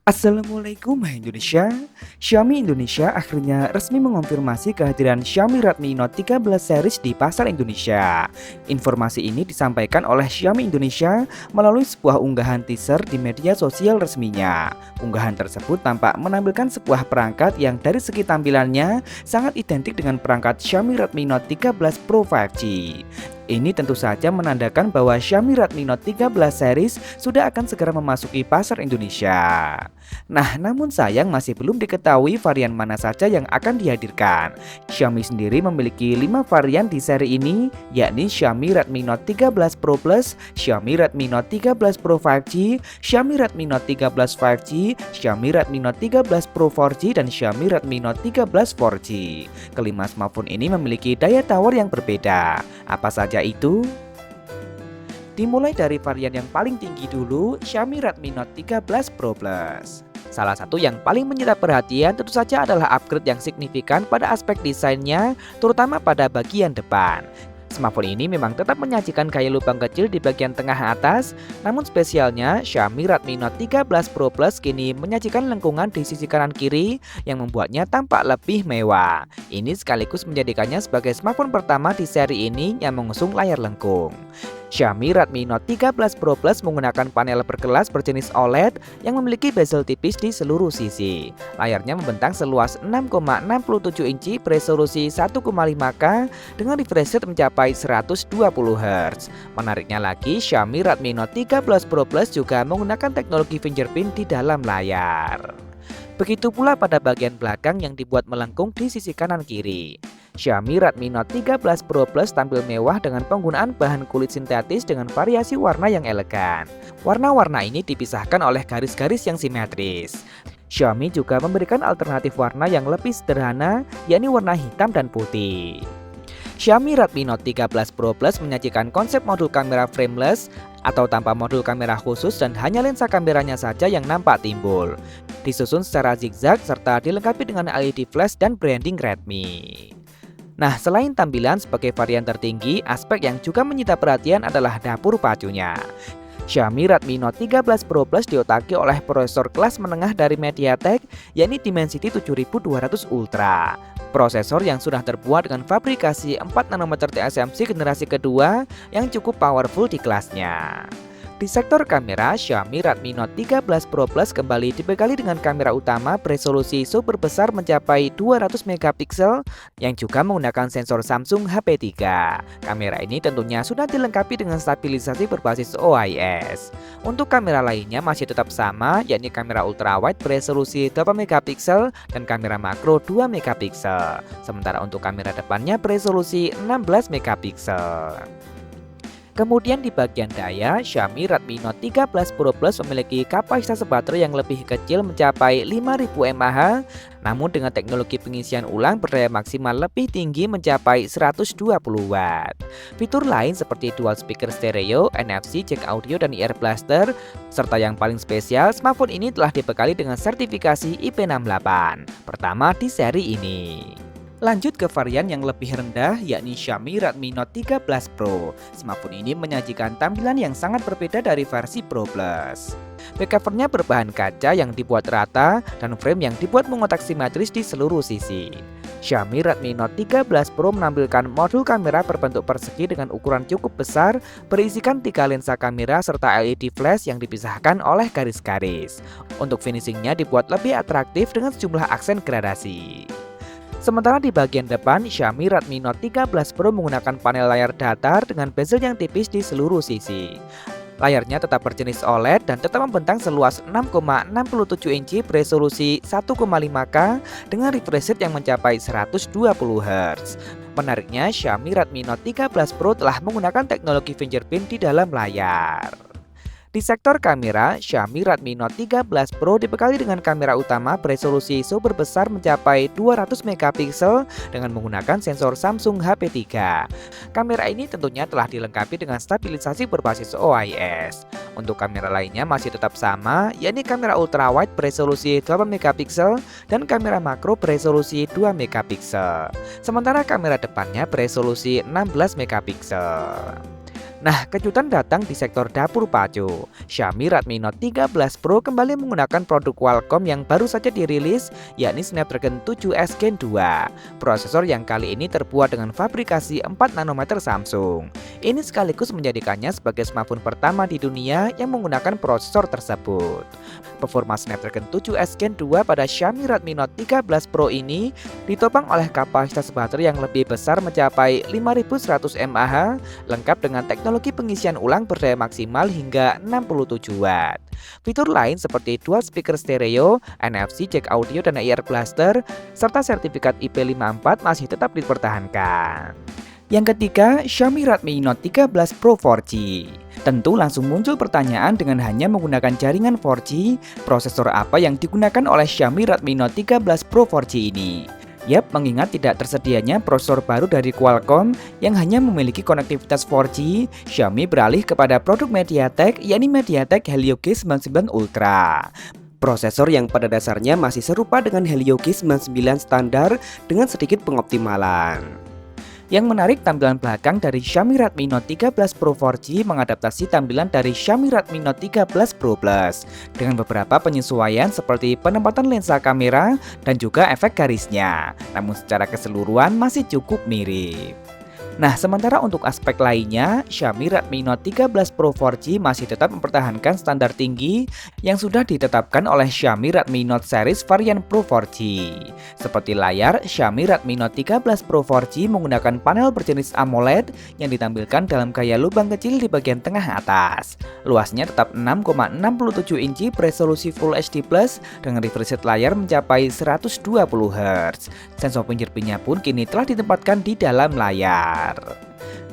Assalamualaikum Hai Indonesia. Xiaomi Indonesia akhirnya resmi mengonfirmasi kehadiran Xiaomi Redmi Note 13 series di pasar Indonesia. Informasi ini disampaikan oleh Xiaomi Indonesia melalui sebuah unggahan teaser di media sosial resminya. Unggahan tersebut tampak menampilkan sebuah perangkat yang dari segi tampilannya sangat identik dengan perangkat Xiaomi Redmi Note 13 Pro 5G. Ini tentu saja menandakan bahwa Xiaomi Redmi Note 13 series sudah akan segera memasuki pasar Indonesia. Nah, namun sayang masih belum diketahui varian mana saja yang akan dihadirkan. Xiaomi sendiri memiliki 5 varian di seri ini, yakni Xiaomi Redmi Note 13 Pro Plus, Xiaomi Redmi Note 13 Pro 5G, Xiaomi Redmi Note 13 5G, Xiaomi Redmi Note 13 Pro 4G, dan Xiaomi Redmi Note 13 4G. Kelima smartphone ini memiliki daya tawar yang berbeda. Apa saja itu? Dimulai dari varian yang paling tinggi dulu, Xiaomi Redmi Note 13 Pro Plus. Salah satu yang paling menyita perhatian tentu saja adalah upgrade yang signifikan pada aspek desainnya, terutama pada bagian depan. Smartphone ini memang tetap menyajikan gaya lubang kecil di bagian tengah atas, namun spesialnya Xiaomi Redmi Note 13 Pro Plus kini menyajikan lengkungan di sisi kanan kiri yang membuatnya tampak lebih mewah. Ini sekaligus menjadikannya sebagai smartphone pertama di seri ini yang mengusung layar lengkung. Xiaomi Redmi Note 13 Pro Plus menggunakan panel berkelas berjenis OLED yang memiliki bezel tipis di seluruh sisi. Layarnya membentang seluas 6,67 inci beresolusi 1,5K dengan refresh rate mencapai 120 Hz. Menariknya lagi, Xiaomi Redmi Note 13 Pro Plus juga menggunakan teknologi fingerprint di dalam layar. Begitu pula pada bagian belakang yang dibuat melengkung di sisi kanan kiri. Xiaomi Redmi Note 13 Pro Plus tampil mewah dengan penggunaan bahan kulit sintetis dengan variasi warna yang elegan. Warna-warna ini dipisahkan oleh garis-garis yang simetris. Xiaomi juga memberikan alternatif warna yang lebih sederhana, yakni warna hitam dan putih. Xiaomi Redmi Note 13 Pro Plus menyajikan konsep modul kamera frameless atau tanpa modul kamera khusus dan hanya lensa kameranya saja yang nampak timbul. Disusun secara zigzag serta dilengkapi dengan LED flash dan branding Redmi. Nah, selain tampilan sebagai varian tertinggi, aspek yang juga menyita perhatian adalah dapur pacunya. Xiaomi Redmi Note 13 Pro Plus diotaki oleh prosesor kelas menengah dari MediaTek, yakni Dimensity 7200 Ultra. Prosesor yang sudah terbuat dengan fabrikasi 4 nanometer TSMC generasi kedua yang cukup powerful di kelasnya. Di sektor kamera, Xiaomi Redmi Note 13 Pro Plus kembali dibekali dengan kamera utama beresolusi super besar mencapai 200 megapiksel yang juga menggunakan sensor Samsung HP3. Kamera ini tentunya sudah dilengkapi dengan stabilisasi berbasis OIS. Untuk kamera lainnya masih tetap sama, yakni kamera ultrawide beresolusi 8 megapiksel dan kamera makro 2 megapiksel. Sementara untuk kamera depannya beresolusi 16 megapiksel. Kemudian di bagian daya, Xiaomi Redmi Note 13 Pro Plus memiliki kapasitas baterai yang lebih kecil mencapai 5000 mAh, namun dengan teknologi pengisian ulang berdaya maksimal lebih tinggi mencapai 120 Watt. Fitur lain seperti dual speaker stereo, NFC, jack audio, dan ear blaster, serta yang paling spesial, smartphone ini telah dibekali dengan sertifikasi IP68, pertama di seri ini. Lanjut ke varian yang lebih rendah, yakni Xiaomi Redmi Note 13 Pro. Smartphone ini menyajikan tampilan yang sangat berbeda dari versi Pro Plus. Back covernya berbahan kaca yang dibuat rata dan frame yang dibuat mengotak simetris di seluruh sisi. Xiaomi Redmi Note 13 Pro menampilkan modul kamera berbentuk persegi dengan ukuran cukup besar, berisikan 3 lensa kamera serta LED flash yang dipisahkan oleh garis-garis. Untuk finishingnya dibuat lebih atraktif dengan sejumlah aksen gradasi. Sementara di bagian depan, Xiaomi Redmi Note 13 Pro menggunakan panel layar datar dengan bezel yang tipis di seluruh sisi. Layarnya tetap berjenis OLED dan tetap membentang seluas 6,67 inci beresolusi 1,5K dengan refresh rate yang mencapai 120 Hz. Menariknya, Xiaomi Redmi Note 13 Pro telah menggunakan teknologi fingerprint di dalam layar. Di sektor kamera, Xiaomi Redmi Note 13 Pro dibekali dengan kamera utama beresolusi super besar mencapai 200 megapiksel dengan menggunakan sensor Samsung HP3. Kamera ini tentunya telah dilengkapi dengan stabilisasi berbasis OIS. Untuk kamera lainnya masih tetap sama, yakni kamera ultrawide beresolusi 8 megapiksel dan kamera makro beresolusi 2 megapiksel. Sementara kamera depannya beresolusi 16 megapiksel. Nah, kejutan datang di sektor dapur pacu. Xiaomi Redmi Note 13 Pro kembali menggunakan produk Qualcomm yang baru saja dirilis, yakni Snapdragon 7S Gen 2. Prosesor yang kali ini terbuat dengan fabrikasi 4 nanometer Samsung. Ini sekaligus menjadikannya sebagai smartphone pertama di dunia yang menggunakan prosesor tersebut. Performa Snapdragon 7S Gen 2 pada Xiaomi Redmi Note 13 Pro ini ditopang oleh kapasitas baterai yang lebih besar mencapai 5100 mAh, lengkap dengan teknologi pengisian ulang berdaya maksimal hingga 67 Watt. Fitur lain seperti dual speaker stereo, NFC, jack audio, dan ear blaster, serta sertifikat IP54 masih tetap dipertahankan. Yang ketiga, Xiaomi Redmi Note 13 Pro 4G. Tentu langsung muncul pertanyaan dengan hanya menggunakan jaringan 4G, prosesor apa yang digunakan oleh Xiaomi Redmi Note 13 Pro 4G ini? Yap, mengingat tidak tersedianya prosesor baru dari Qualcomm yang hanya memiliki konektivitas 4G, Xiaomi beralih kepada produk MediaTek, yakni MediaTek Helio G99 Ultra. Prosesor yang pada dasarnya masih serupa dengan Helio G99 standar dengan sedikit pengoptimalan. Yang menarik, tampilan belakang dari Xiaomi Redmi Note 13 Pro 4G mengadaptasi tampilan dari Xiaomi Redmi Note 13 Pro Plus dengan beberapa penyesuaian seperti penempatan lensa kamera dan juga efek garisnya. Namun secara keseluruhan masih cukup mirip. Nah, sementara untuk aspek lainnya, Xiaomi Redmi Note 13 Pro 4G masih tetap mempertahankan standar tinggi yang sudah ditetapkan oleh Xiaomi Redmi Note series varian Pro 4G. Seperti layar, Xiaomi Redmi Note 13 Pro 4G menggunakan panel berjenis AMOLED yang ditampilkan dalam gaya lubang kecil di bagian tengah atas. Luasnya tetap 6,67 inci beresolusi Full HD Plus dengan refresh rate layar mencapai 120 Hz. Sensor fingerprintnya pun kini telah ditempatkan di dalam layar.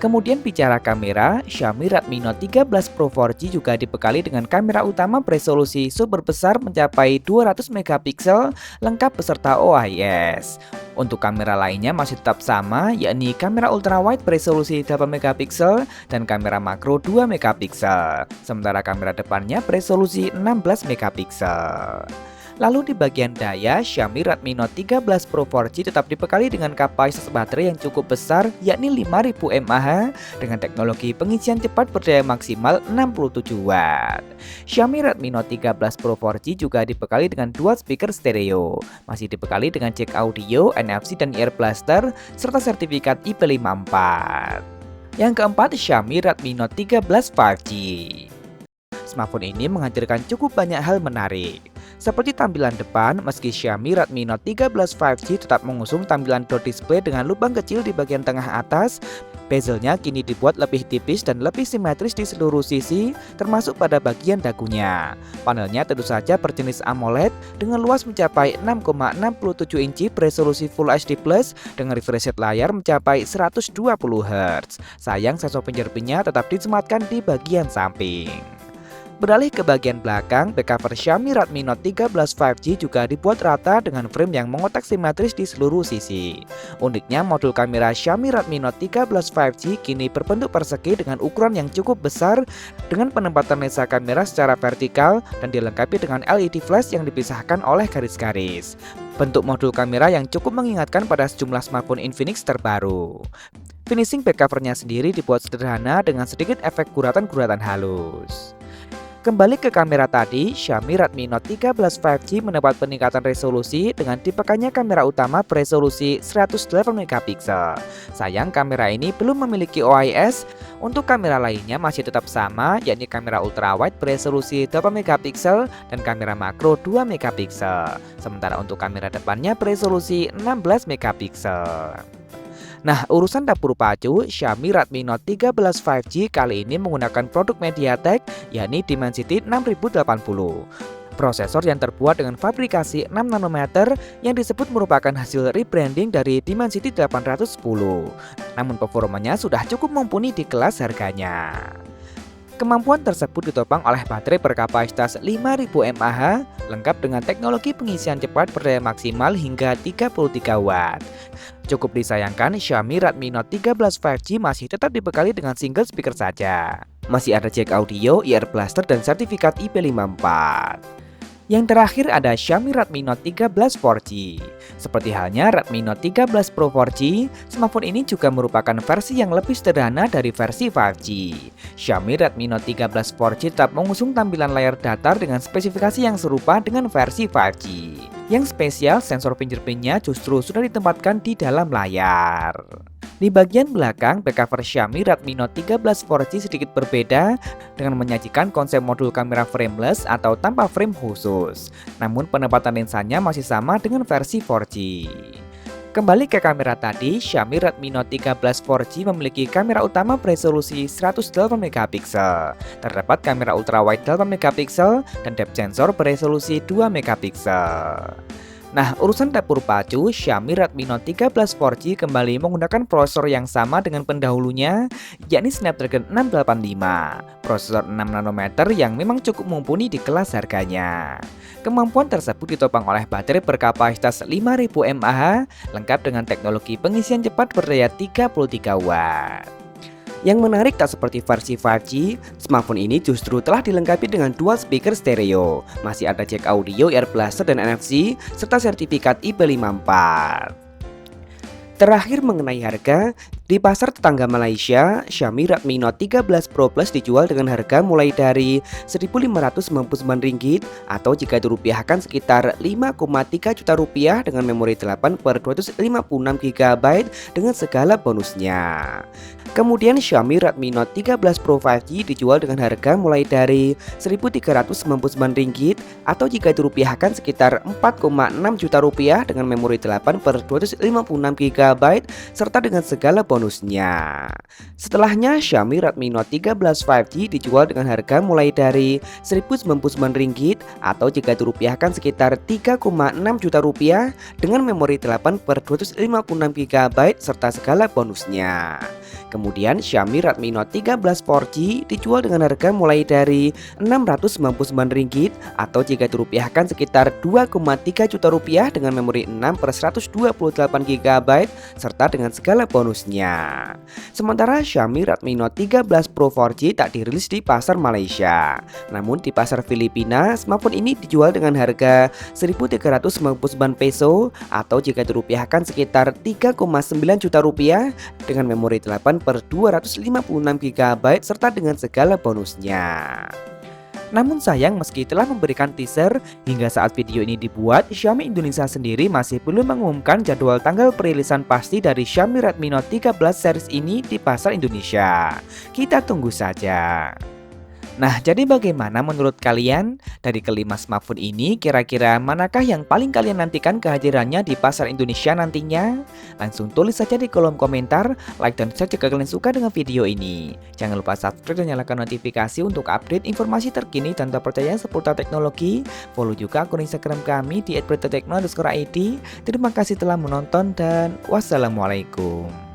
Kemudian bicara kamera, Xiaomi Redmi Note 13 Pro 4G juga dibekali dengan kamera utama beresolusi super besar mencapai 200 megapiksel lengkap beserta OIS. Untuk kamera lainnya masih tetap sama, yakni kamera ultrawide beresolusi 8 megapiksel dan kamera makro 2 megapiksel. Sementara kamera depannya beresolusi 16 megapiksel. Lalu di bagian daya, Xiaomi Redmi Note 13 Pro 4G tetap dibekali dengan kapasitas baterai yang cukup besar, yakni 5000 mAh dengan teknologi pengisian cepat berdaya maksimal 67 Watt. Xiaomi Redmi Note 13 Pro 4G juga dibekali dengan dual speaker stereo, masih dibekali dengan jack audio, NFC, dan ear blaster, serta sertifikat IP54. Yang keempat, Xiaomi Redmi Note 13 5G. Smartphone ini menghadirkan cukup banyak hal menarik. Seperti tampilan depan, meski Xiaomi Redmi Note 13 5G tetap mengusung tampilan door display dengan lubang kecil di bagian tengah atas, bezelnya kini dibuat lebih tipis dan lebih simetris di seluruh sisi, termasuk pada bagian dagunya. Panelnya tentu saja berjenis AMOLED dengan luas mencapai 6,67 inci beresolusi Full HD Plus dengan refresh rate layar mencapai 120 Hz. Sayang, sensor fingerprintnya tetap disematkan di bagian samping. Beralih ke bagian belakang, back cover Xiaomi Redmi Note 13 5G juga dibuat rata dengan frame yang mengotak simetris di seluruh sisi. Uniknya, modul kamera Xiaomi Redmi Note 13 5G kini berbentuk persegi dengan ukuran yang cukup besar dengan penempatan lensa kamera secara vertikal dan dilengkapi dengan LED flash yang dipisahkan oleh garis-garis. Bentuk modul kamera yang cukup mengingatkan pada sejumlah smartphone Infinix terbaru. Finishing back covernya sendiri dibuat sederhana dengan sedikit efek guratan-guratan halus. Kembali ke kamera tadi, Xiaomi Redmi Note 13 5G mendapat peningkatan resolusi dengan dipakannya kamera utama beresolusi 108 megapiksel. Sayang, kamera ini belum memiliki OIS. Untuk kamera lainnya masih tetap sama, yakni kamera ultrawide beresolusi 8 megapiksel dan kamera makro 2 megapiksel. Sementara untuk kamera depannya beresolusi 16 megapiksel. Nah, urusan dapur pacu, Xiaomi Redmi Note 13 5G kali ini menggunakan produk MediaTek, yakni Dimensity 6080. Prosesor yang terbuat dengan fabrikasi 6 nanometer yang disebut merupakan hasil rebranding dari Dimensity 810. Namun performanya sudah cukup mumpuni di kelas harganya. Kemampuan tersebut ditopang oleh baterai berkapasitas 5000 mAh, lengkap dengan teknologi pengisian cepat berdaya maksimal hingga 33 Watt. Cukup disayangkan, Xiaomi Redmi Note 13 5G masih tetap dibekali dengan single speaker saja. Masih ada jack audio, ear blaster, dan sertifikat IP54. Yang terakhir ada Xiaomi Redmi Note 13 4G. Seperti halnya Redmi Note 13 Pro 4G, smartphone ini juga merupakan versi yang lebih sederhana dari versi 5G. Xiaomi Redmi Note 13 4G tetap mengusung tampilan layar datar dengan spesifikasi yang serupa dengan versi 5G. Yang spesial, sensor fingerprint-nya justru sudah ditempatkan di dalam layar. Di bagian belakang, back cover Xiaomi Redmi Note 13 4G sedikit berbeda dengan menyajikan konsep modul kamera frameless atau tanpa frame khusus. Namun penempatan lensanya masih sama dengan versi 4G. Kembali ke kamera tadi, Xiaomi Redmi Note 13 4G memiliki kamera utama beresolusi 108MP. Terdapat kamera ultrawide 8MP dan depth sensor beresolusi 2MP. Nah, urusan dapur pacu, Xiaomi Redmi Note 13 4G kembali menggunakan prosesor yang sama dengan pendahulunya, yakni Snapdragon 685, prosesor 6 nanometer yang memang cukup mumpuni di kelas harganya. Kemampuan tersebut ditopang oleh baterai berkapasitas 5000 mAh, lengkap dengan teknologi pengisian cepat berdaya 33 watt. Yang menarik tak seperti versi 5G, smartphone ini justru telah dilengkapi dengan dual speaker stereo, masih ada jack audio, Air Blaster dan NFC, serta sertifikat IP54. Terakhir mengenai harga, di pasar tetangga Malaysia, Xiaomi Redmi Note 13 Pro Plus dijual dengan harga mulai dari Rp1.599 atau jika dirupiahkan sekitar Rp5,3 juta dengan memori 8/256GB dengan segala bonusnya. Kemudian Xiaomi Redmi Note 13 Pro 5G dijual dengan harga mulai dari Rp1.399 atau jika dirupiahkan sekitar Rp4,6 juta dengan memori 8/256GB serta dengan segala bonusnya. Setelahnya Xiaomi Redmi Note 13 5G dijual dengan harga mulai dari Rp1.099 atau jika dirupiahkan sekitar Rp3,6 juta dengan memori 8/256GB serta segala bonusnya. Kemudian Xiaomi Redmi Note 13 4G dijual dengan harga mulai dari Rp699 atau jika dirupiahkan sekitar Rp2,3 juta dengan memori 6/128GB serta dengan segala bonusnya. Sementara Xiaomi Redmi Note 13 Pro 4G tak dirilis di pasar Malaysia. Namun di pasar Filipina, smartphone ini dijual dengan harga Rp1.399 atau jika dirupiahkan sekitar Rp3,9 juta dengan memori 8/256GB serta dengan segala bonusnya. Namun sayang, meski telah memberikan teaser, hingga saat video ini dibuat, Xiaomi Indonesia sendiri masih belum mengumumkan jadwal tanggal perilisan pasti dari Xiaomi Redmi Note 13 series ini di pasar Indonesia. Kita tunggu saja. Nah, jadi bagaimana menurut kalian? Dari kelima smartphone ini, kira-kira manakah yang paling kalian nantikan kehadirannya di pasar Indonesia nantinya? Langsung tulis saja di kolom komentar, like dan share jika kalian suka dengan video ini. Jangan lupa subscribe dan nyalakan notifikasi untuk update informasi terkini dan terpercaya seputar teknologi. Follow juga akun Instagram kami di @beritatekno_id. Terima kasih telah menonton dan wassalamualaikum.